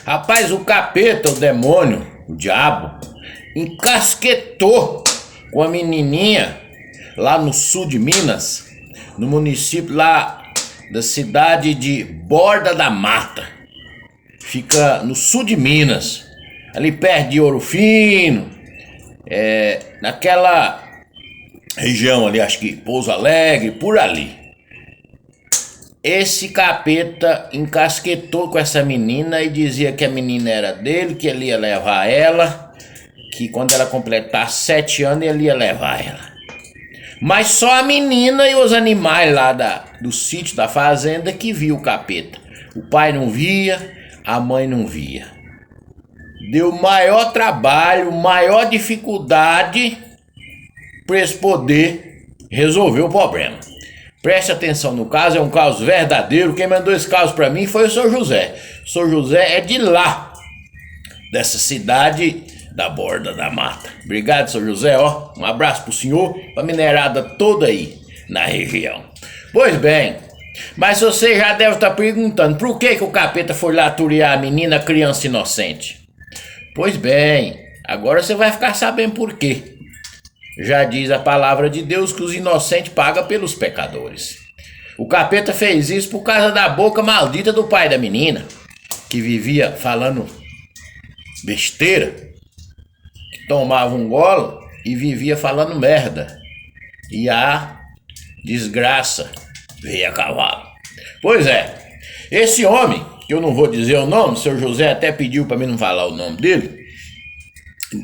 Rapaz, o capeta, o demônio, o diabo, encasquetou com a menininha lá no sul de Minas, no município lá da cidade de Borda da Mata. Fica no sul de Minas, ali perto de Ouro Fino, naquela região ali, acho que Pouso Alegre, por ali. Esse capeta encasquetou com essa menina e dizia que a menina era dele, que ele ia levar ela, que quando ela completar 7 anos ele ia levar ela. Mas só a menina e os animais lá do sítio, da fazenda, que viu o capeta. O pai não via, a mãe não via. Deu maior trabalho, maior dificuldade para eles poder resolver o problema. Preste atenção no caso, é um caso verdadeiro. Quem mandou esse caso para mim foi o Sr. José. O Sr. José é de lá, dessa cidade da Borda da Mata. Obrigado, Sr. José, ó. Um abraço pro senhor, pra minerada toda aí na região. Pois bem, mas você já deve estar perguntando por que o capeta foi lá turiar a menina, criança inocente. Pois bem, agora você vai ficar sabendo por quê. Já diz a palavra de Deus que os inocentes pagam pelos pecadores. O capeta fez isso por causa da boca maldita do pai da menina, que vivia falando besteira, que tomava um golo e vivia falando merda. E a desgraça veio a cavalo. Pois é, esse homem, que eu não vou dizer o nome, o Sr. José até pediu para mim não falar o nome dele,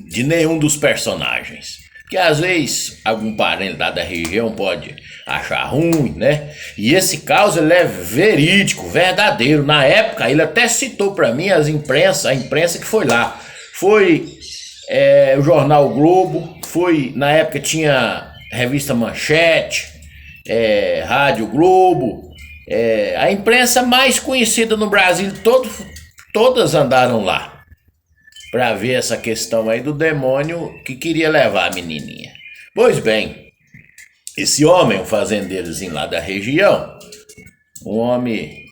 de nenhum dos personagens. Porque às vezes algum parente lá da região pode achar ruim, né? E esse caso ele é verídico, verdadeiro. Na época ele até citou para mim a imprensa que foi lá. Foi o jornal o Globo, na época tinha revista Manchete, Rádio Globo, a imprensa mais conhecida no Brasil, todas andaram lá para ver essa questão aí do demônio que queria levar a menininha. Pois bem, esse homem, um fazendeirozinho lá da região, um homem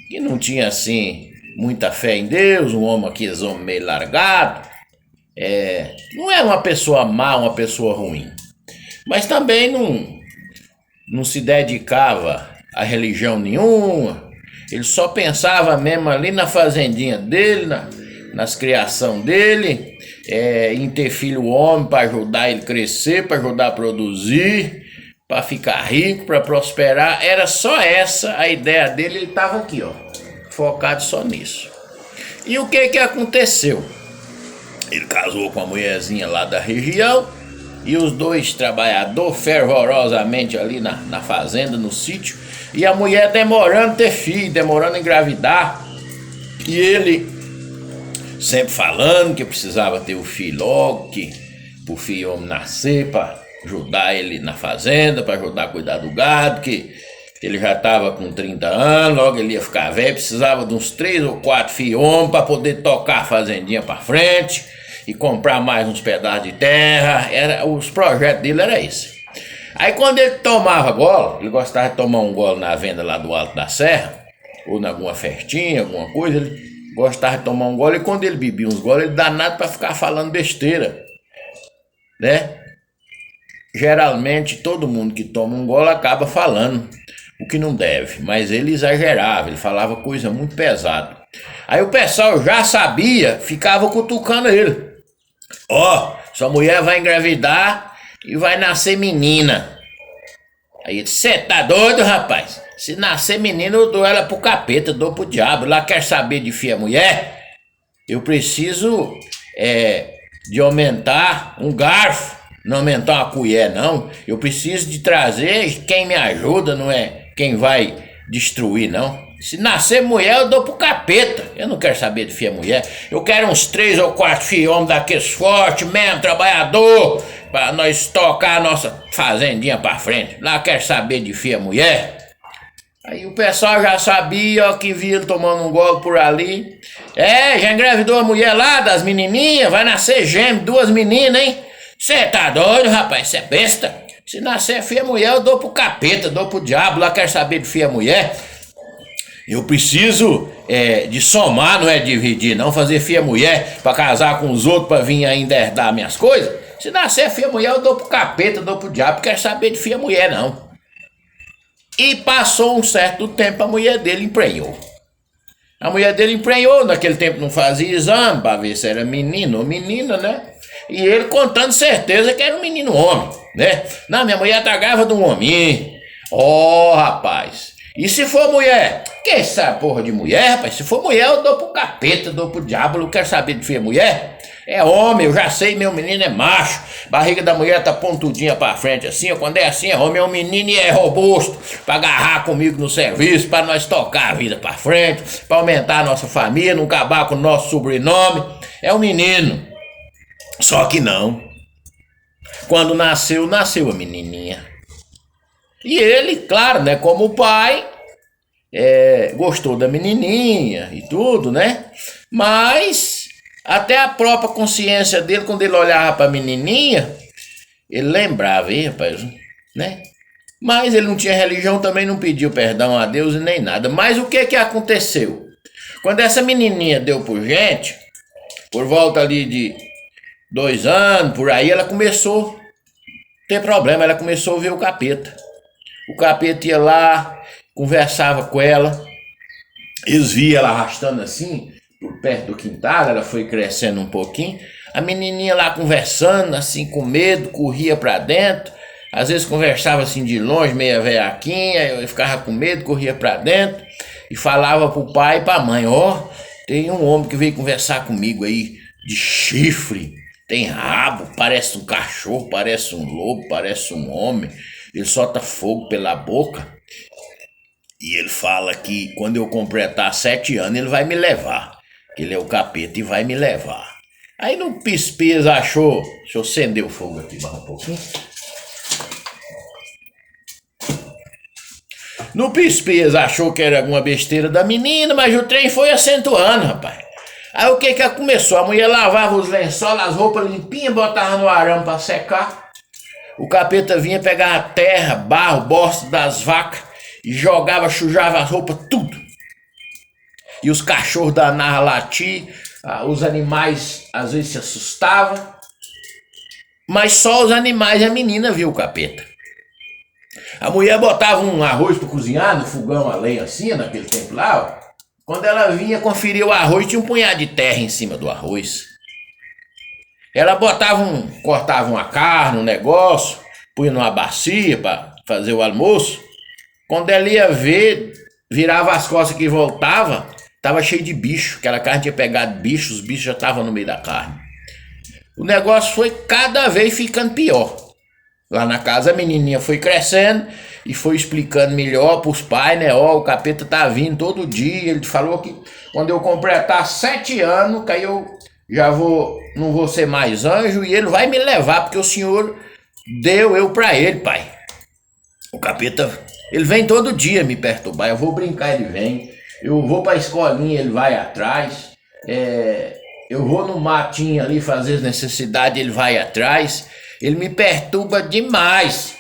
que não tinha assim muita fé em Deus, um homem meio largado, não era uma pessoa má, uma pessoa ruim, mas também não se dedicava a religião nenhuma. Ele só pensava mesmo ali na fazendinha dele, nas criação dele, em ter filho homem para ajudar ele a crescer, para ajudar a produzir, para ficar rico, para prosperar. Era só essa a ideia dele. Ele estava aqui, ó, focado só nisso. E o que aconteceu? Ele casou com a mulherzinha lá da região e os dois trabalhadores fervorosamente ali na fazenda, no sítio, e a mulher demorando a ter filho, demorando a engravidar, e ele sempre falando que precisava ter o filho logo, que o filho homem nascer para ajudar ele na fazenda, para ajudar a cuidar do gado, que ele já estava com 30 anos, logo ele ia ficar velho, precisava de uns 3 ou 4 filhos homens para poder tocar a fazendinha para frente e comprar mais uns pedaços de terra. Os projetos dele eram esses. Aí quando ele tomava golo, ele gostava de tomar um golo na venda lá do Alto da Serra, ou em alguma festinha, alguma coisa, ele gostava de tomar um gole, e quando ele bebia uns goles, ele danado para ficar falando besteira, né? Geralmente todo mundo que toma um gole acaba falando o que não deve, mas ele exagerava, ele falava coisa muito pesada. Aí o pessoal já sabia, ficava cutucando ele. Ó, sua mulher vai engravidar e vai nascer menina. Aí ele disse: cê tá doido, rapaz? Se nascer menina, eu dou ela pro capeta, dou pro diabo. Lá quer saber de filha mulher? Eu preciso de aumentar um garfo, não aumentar uma colher, não. Eu preciso de trazer quem me ajuda, não é quem vai destruir, não. Se nascer mulher, eu dou pro capeta. Eu não quero saber de filha mulher. Eu quero uns 3 ou 4 filhos homens daqueles fortes mesmo, trabalhador, pra nós tocar a nossa fazendinha pra frente. Lá quer saber de filha mulher? Aí o pessoal já sabia, ó, que via ele tomando um gole por ali. Já engravidou a mulher lá das menininhas, vai nascer gêmeo, 2 meninas, hein? Cê tá doido, rapaz, cê é besta. Se nascer filha mulher, eu dou pro capeta, dou pro diabo, lá quer saber de filha mulher. Eu preciso de somar, não é dividir, não fazer filha mulher pra casar com os outros pra vir ainda herdar minhas coisas. Se nascer filha mulher, eu dou pro capeta, dou pro diabo, não quero saber de filha mulher, não. E passou um certo tempo, a mulher dele emprenhou. A mulher dele emprenhou, naquele tempo não fazia exame pra ver se era menino ou menina, né? E ele contando certeza que era um menino homem, né? Não, minha mulher tá grávida de um homem. Ó, rapaz. E se for mulher? Que essa porra de mulher, rapaz? Se for mulher, eu dou pro capeta, dou pro diabo, eu não quero saber de filha mulher. É homem, eu já sei, meu menino é macho. Barriga da mulher tá pontudinha pra frente assim, quando é assim é homem, é um menino e é robusto. Pra agarrar comigo no serviço, pra nós tocar a vida pra frente, pra aumentar a nossa família, não acabar com o nosso sobrenome. É um menino. Só que não. Quando nasceu a menininha. E ele, claro, né, como pai, gostou da menininha e tudo, né? Mas até a própria consciência dele, quando ele olhava pra menininha, ele lembrava, rapaz, né? Mas ele não tinha religião, também não pediu perdão a Deus e nem nada. Mas o que aconteceu? Quando essa menininha deu por gente, por volta ali de 2 anos, por aí, ela começou a ter problema, ela começou a ver o capeta. O capeta ia lá, conversava com ela, eles viam ela arrastando assim, por perto do quintal, ela foi crescendo um pouquinho, a menininha lá conversando, assim, com medo, corria pra dentro, às vezes conversava assim de longe, meia veaquinha, eu ficava com medo, corria pra dentro, e falava pro pai e pra mãe, tem um homem que veio conversar comigo aí, de chifre, tem rabo, parece um cachorro, parece um lobo, parece um homem, ele solta fogo pela boca, e ele fala que quando eu completar 7 anos ele vai me levar, que ele é o capeta e vai me levar. Aí no Pispias achou, deixa eu acender o fogo aqui mais um pouquinho. No Pispias achou que era alguma besteira da menina, mas o trem foi acentuando, rapaz. Aí o que começou? A mulher lavava os lençóis, as roupas limpinhas, botava no arame pra secar. O capeta vinha pegar a terra, barro, bosta das vacas e jogava, sujava as roupas, tudo. E os cachorros danavam latir, os animais às vezes se assustavam. Mas só os animais e a menina viu o capeta. A mulher botava um arroz para cozinhar no fogão a lenha assim, naquele tempo lá. Quando ela vinha conferir o arroz, tinha um punhado de terra em cima do arroz. Ela cortava uma carne, um negócio, punha numa bacia para fazer o almoço. Quando ela ia ver, virava as costas que voltava, tava cheio de bicho. Aquela carne tinha pegado bicho, os bichos já estavam no meio da carne. O negócio foi cada vez ficando pior. Lá na casa a menininha foi crescendo e foi explicando melhor pros pais, né? O capeta tá vindo todo dia. Ele falou que quando eu completar 7 anos, que aí eu não vou ser mais anjo e ele vai me levar, porque o senhor deu eu pra ele, pai. O capeta, ele vem todo dia me perturbar, eu vou brincar, ele vem. Eu vou pra escolinha, ele vai atrás. Eu vou no matinho ali fazer as necessidades, ele vai atrás. Ele me perturba demais.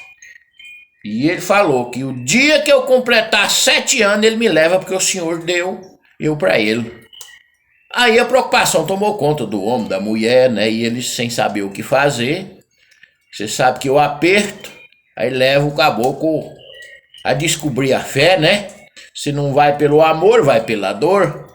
E ele falou que o dia que eu completar 7 anos, ele me leva, porque o senhor deu eu pra ele. Aí a preocupação tomou conta do homem, da mulher, né? E eles sem saber o que fazer. Você sabe que eu aperto, aí leva o caboclo a descobrir a fé, né? Se não vai pelo amor, vai pela dor.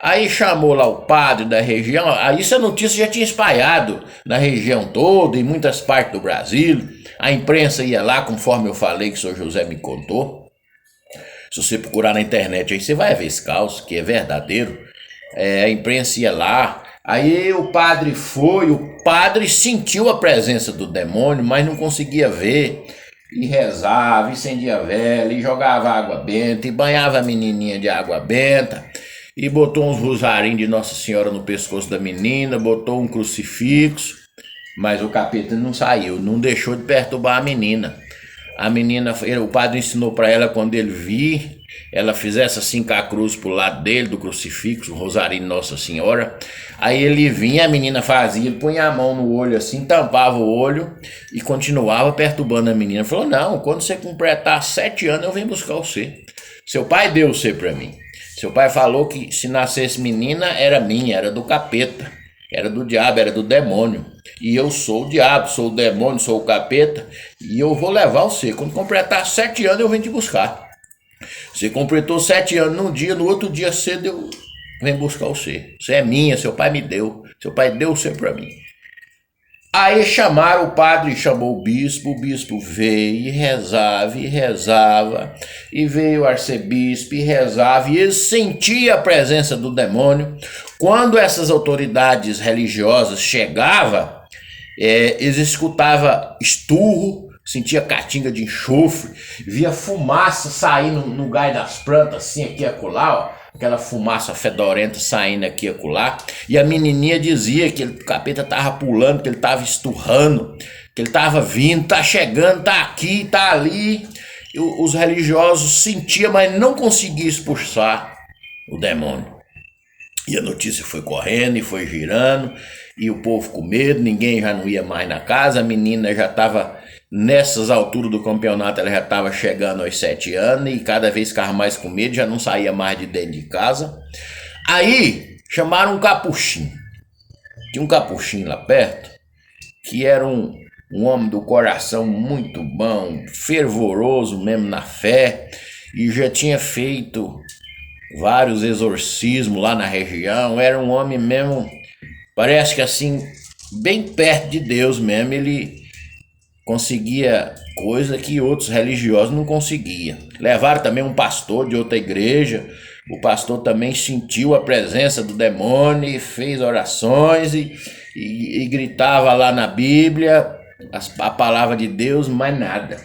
Aí chamou lá o padre da região, aí essa notícia já tinha espalhado na região toda, em muitas partes do Brasil. A imprensa ia lá, conforme eu falei que o senhor José me contou. Se você procurar na internet aí, você vai ver esse caos, que é verdadeiro. A imprensa ia lá, aí o padre foi, o padre sentiu a presença do demônio, mas não conseguia ver, e rezava, e acendia vela, e jogava água benta, e banhava a menininha de água benta, e botou uns rosarinhos de Nossa Senhora no pescoço da menina, botou um crucifixo, mas o capeta não saiu, não deixou de perturbar a menina. A menina, o padre ensinou para ela, quando ele vir, ela fizesse assim com a cruz pro lado dele, do crucifixo, o rosarinho de Nossa Senhora. Aí ele vinha, a menina fazia, ele punha a mão no olho assim, tampava o olho e continuava perturbando a menina. Falou, não, quando você completar 7 anos eu venho buscar você. Seu pai deu você pra mim. Seu pai falou que se nascesse menina era minha, era do capeta, era do diabo, era do demônio. E eu sou o diabo, sou o demônio, sou o capeta, e eu vou levar você. Quando completar 7 anos eu venho te buscar. Você completou 7 anos num dia, no outro dia cedo eu venho buscar você. Você é minha, seu pai me deu. Seu pai deu você pra mim. Aí chamaram o padre, chamou o bispo veio e rezava, e veio o arcebispo e rezava, e ele sentia a presença do demônio. Quando essas autoridades religiosas chegavam, eles escutavam esturro, sentia catinga de enxofre, via fumaça saindo no gás das plantas, assim, aqui e acolá, ó. Aquela fumaça fedorenta saindo aqui e acolá. E a menininha dizia que o capeta tava pulando, que ele tava esturrando, que ele tava vindo, tá chegando, tá aqui, tá ali. E os religiosos sentiam, mas não conseguiam expulsar o demônio. E a notícia foi correndo e foi girando, e o povo com medo, ninguém já não ia mais na casa, a menina já estava, nessas alturas do campeonato, ela já estava chegando aos 7 anos, e cada vez ficava mais com medo, já não saía mais de dentro de casa. Aí, chamaram um capuchinho. Tinha um capuchinho lá perto, que era um homem do coração muito bom, fervoroso mesmo na fé, e já tinha feito vários exorcismos lá na região, era um homem mesmo, parece que assim, bem perto de Deus mesmo, ele conseguia coisa que outros religiosos não conseguiam. Levaram também um pastor de outra igreja, o pastor também sentiu a presença do demônio e fez orações e gritava lá na Bíblia a palavra de Deus, mas nada.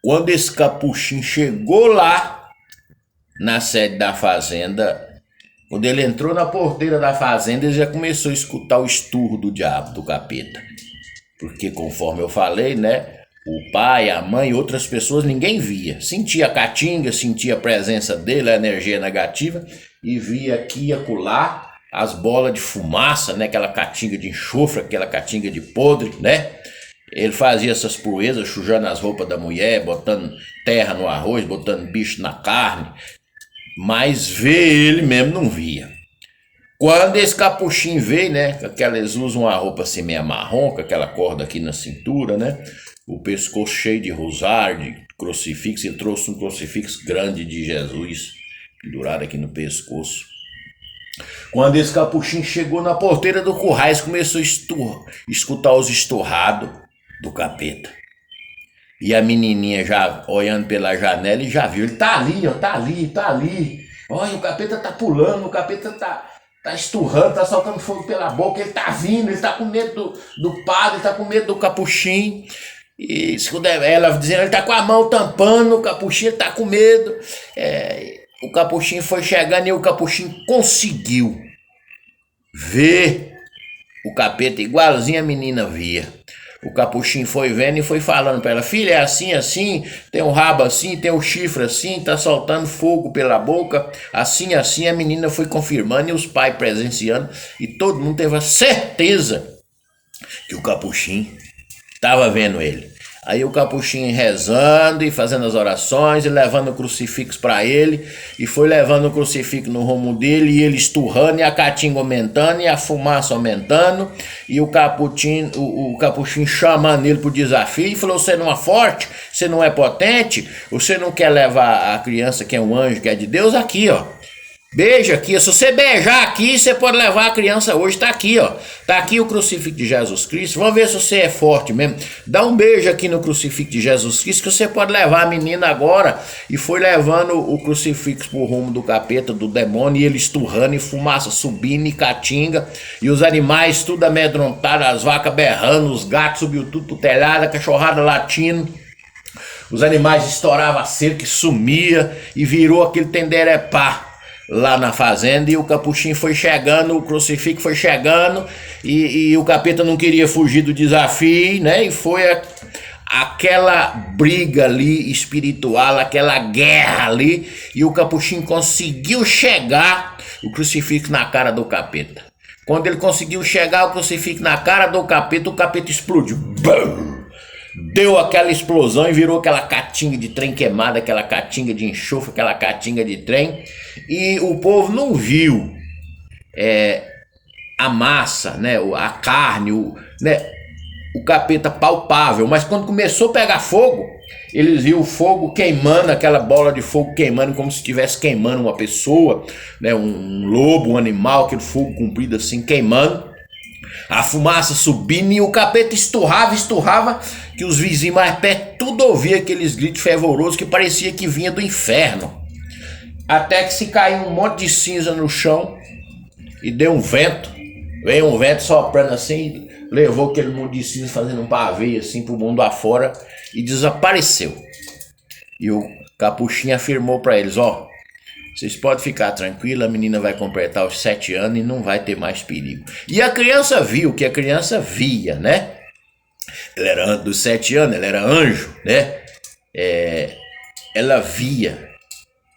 Quando esse capuchinho chegou lá, na sede da fazenda, quando ele entrou na porteira da fazenda, ele já começou a escutar o esturro do diabo, do capeta. Porque, conforme eu falei, né, o pai, a mãe e outras pessoas, ninguém via. Sentia a caatinga, sentia a presença dele, a energia negativa, e via aqui e acolá as bolas de fumaça, né, aquela caatinga de enxofre, aquela caatinga de podre, né? Ele fazia essas proezas, sujando as roupas da mulher, botando terra no arroz, botando bicho na carne, mas ver ele mesmo não via. Quando esse capuchinho veio, né, eles usam uma roupa assim meio marrom, com aquela corda aqui na cintura, né, o pescoço cheio de rosário, de crucifixo, ele trouxe um crucifixo grande de Jesus, pendurado aqui no pescoço. Quando esse capuchinho chegou na porteira do currais, começou a escutar os esturrados do capeta. E a menininha já olhando pela janela e já viu, ele tá ali, ó, tá ali. Olha, o capeta tá pulando, o capeta tá esturrando, tá soltando fogo pela boca, ele tá vindo, ele tá com medo do padre, ele tá com medo do capuchinho. E ela dizendo, ele tá com a mão tampando o capuchinho, ele tá com medo. O capuchinho foi chegando e o capuchinho conseguiu ver o capeta igualzinho a menina via. O capuchinho foi vendo e foi falando para ela, filha, é assim, tem um rabo assim, tem um chifre assim, tá soltando fogo pela boca, assim, a menina foi confirmando e os pais presenciando e todo mundo teve a certeza que o capuchinho estava vendo ele. Aí o capuchinho rezando e fazendo as orações e levando o crucifixo para ele, e foi levando o crucifixo no rumo dele, e ele esturrando, e a caatinga aumentando, e a fumaça aumentando, e o capuchinho chamando ele pro desafio, e falou, você não é forte, você não é potente, você não quer levar a criança que é um anjo, que é de Deus, aqui ó, beija aqui, se você beijar aqui, você pode levar a criança hoje, tá aqui ó, tá aqui o crucifixo de Jesus Cristo, vamos ver se você é forte mesmo, dá um beijo aqui no crucifixo de Jesus Cristo, que você pode levar a menina agora. E foi levando o crucifixo pro rumo do capeta, do demônio, e ele esturrando, e fumaça subindo, e caatinga, e os animais tudo amedrontados, as vacas berrando, os gatos subiu tudo pro telhado, a cachorrada latindo, os animais estouravam a cerca e sumia, e virou aquele tenderepá lá na fazenda. E o capuchinho foi chegando, o crucifixo foi chegando, e o capeta não queria fugir do desafio, né? E foi aquela briga ali espiritual, aquela guerra ali, e o capuchinho conseguiu chegar o crucifixo na cara do capeta. Quando ele conseguiu chegar o crucifixo na cara do capeta, o capeta explodiu. Bum! deu aquela explosão e virou aquela catinga de trem queimada, aquela catinga de enxofre, aquela catinga de trem. E o povo não viu a massa, né, a carne, o capeta palpável, mas quando começou a pegar fogo, eles viram o fogo queimando, aquela bola de fogo queimando como se estivesse queimando uma pessoa, né, um lobo, um animal, aquele fogo comprido assim queimando, a fumaça subindo e o capeta esturrava, que os vizinhos mais perto tudo ouvia aqueles gritos fervorosos que parecia que vinha do inferno, até que se caiu um monte de cinza no chão e deu um vento, veio um vento soprando assim, levou aquele monte de cinza fazendo um pavê assim pro mundo afora e desapareceu. E o Capuchinho afirmou para eles, vocês podem ficar tranquilos, a menina vai completar os 7 anos e não vai ter mais perigo. E a criança viu o que a criança via, né? Ela era dos 7 anos, ela era anjo, né? Ela via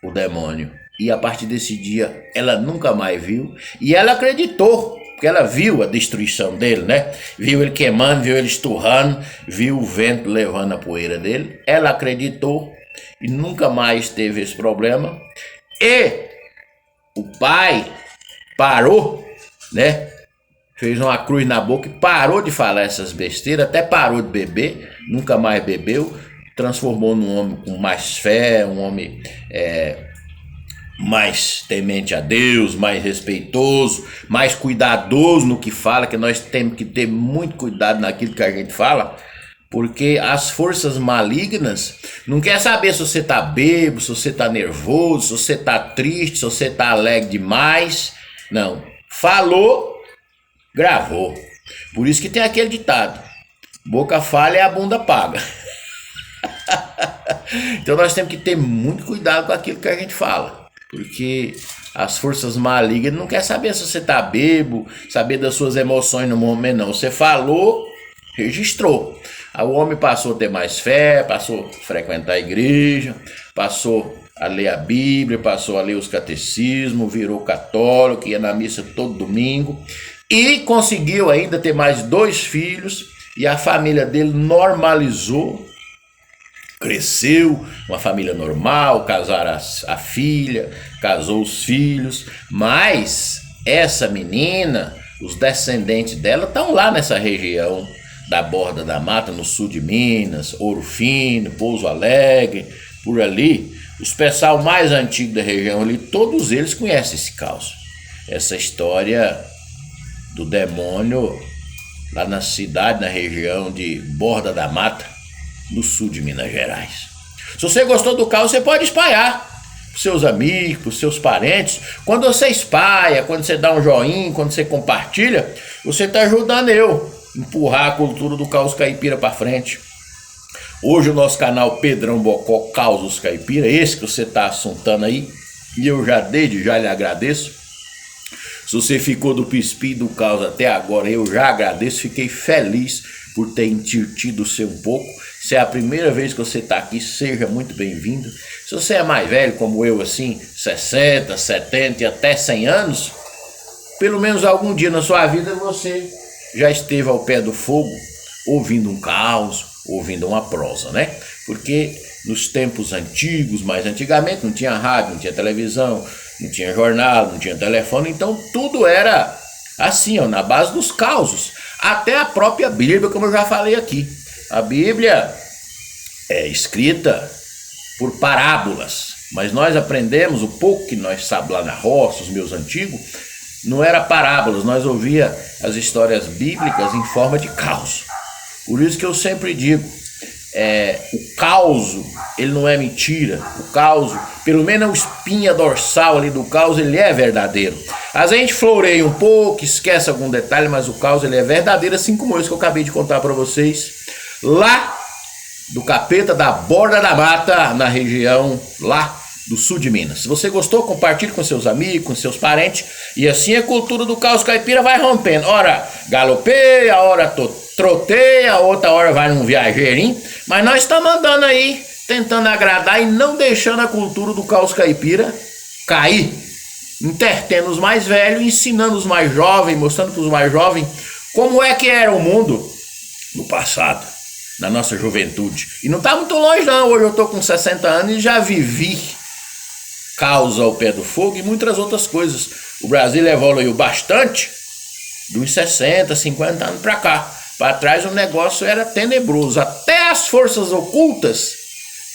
o demônio. E a partir desse dia, ela nunca mais viu. E ela acreditou, porque ela viu a destruição dele, né? Viu ele queimando, viu ele esturrando, viu o vento levando a poeira dele. Ela acreditou e nunca mais teve esse problema. E o pai parou, né? Fez uma cruz na boca e parou de falar essas besteiras, até parou de beber, nunca mais bebeu, transformou num homem com mais fé, um homem mais temente a Deus, mais respeitoso, mais cuidadoso no que fala, que nós temos que ter muito cuidado naquilo que a gente fala, porque as forças malignas não quer saber se você tá bêbado, se você tá nervoso, se você tá triste, se você tá alegre demais. Não. Falou, gravou. Por isso que tem aquele ditado: boca falha e a bunda paga. Então nós temos que ter muito cuidado com aquilo que a gente fala, porque as forças malignas não quer saber se você tá bêbado, saber das suas emoções no momento, não. Você falou, registrou. O homem passou a ter mais fé, passou a frequentar a igreja, passou a ler a Bíblia, passou a ler os catecismos, virou católico, ia na missa todo domingo e conseguiu ainda ter mais 2 filhos e a família dele normalizou, cresceu, uma família normal, casaram a filha, casou os filhos, mas essa menina, os descendentes dela estão lá nessa região da Borda da Mata, no sul de Minas, Ouro Fino, Pouso Alegre, por ali. Os pessoal mais antigos da região ali, todos eles conhecem esse caos. Essa história do demônio lá na cidade, na região de Borda da Mata, no sul de Minas Gerais. Se você gostou do caos, você pode espalhar para os seus amigos, para os seus parentes. Quando você espalha, quando você dá um joinha, quando você compartilha, você está ajudando eu empurrar a cultura do caos caipira para frente. Hoje o nosso canal Pedrão Bocó Causos Caipira, esse que você está assuntando aí, e eu já desde já lhe agradeço. Se você ficou do pispim do caos até agora, eu já agradeço, fiquei feliz por ter entirtido você um pouco. Se é a primeira vez que você está aqui, seja muito bem-vindo. Se você é mais velho como eu, assim, 60, 70 e até 100 anos, pelo menos algum dia na sua vida você já esteve ao pé do fogo, ouvindo um caos, ouvindo uma prosa, né? Porque nos tempos antigos, mais antigamente, não tinha rádio, não tinha televisão, não tinha jornal, não tinha telefone, então tudo era assim, na base dos causos. Até a própria Bíblia, como eu já falei aqui. A Bíblia é escrita por parábolas, mas nós aprendemos, o pouco que nós sabemos lá na roça, os meus antigos, não era parábolas, nós ouvia as histórias bíblicas em forma de caos. Por isso que eu sempre digo, o caos, ele não é mentira. O caos, pelo menos a espinha dorsal ali do caos, ele é verdadeiro. Às vezes a gente floreia um pouco, esquece algum detalhe, mas o caos ele é verdadeiro, assim como esse que eu acabei de contar para vocês, lá do capeta da Borda da Mata, na região lá do sul de Minas. Se você gostou, compartilhe com seus amigos, com seus parentes, e assim a cultura do caos caipira vai rompendo. Ora galopeia, ora troteia, outra hora vai num viajeirinho, mas nós estamos andando aí, tentando agradar e não deixando a cultura do caos caipira cair, entretendo os mais velhos, ensinando os mais jovens, mostrando para os mais jovens como é que era o mundo no passado. na nossa juventude. E não tá muito longe não, hoje eu tô com 60 anos e já vivi caos ao pé do fogo e muitas outras coisas. O Brasil evoluiu bastante dos 60, 50 anos para cá. Para trás o negócio era tenebroso. Até as forças ocultas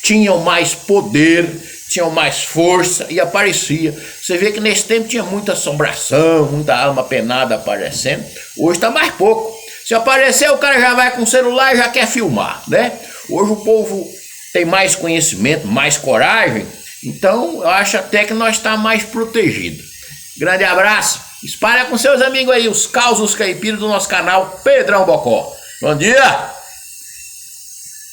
tinham mais poder, tinham mais força e aparecia. Você vê que nesse tempo tinha muita assombração, muita alma penada aparecendo. Hoje está mais pouco. Se aparecer, o cara já vai com o celular e já quer filmar, né? Hoje o povo tem mais conhecimento, mais coragem. Então eu acho até que nós estamos mais protegidos. Grande abraço. Espalha com seus amigos aí os causos caipiras do nosso canal Pedrão Bocó. Bom dia!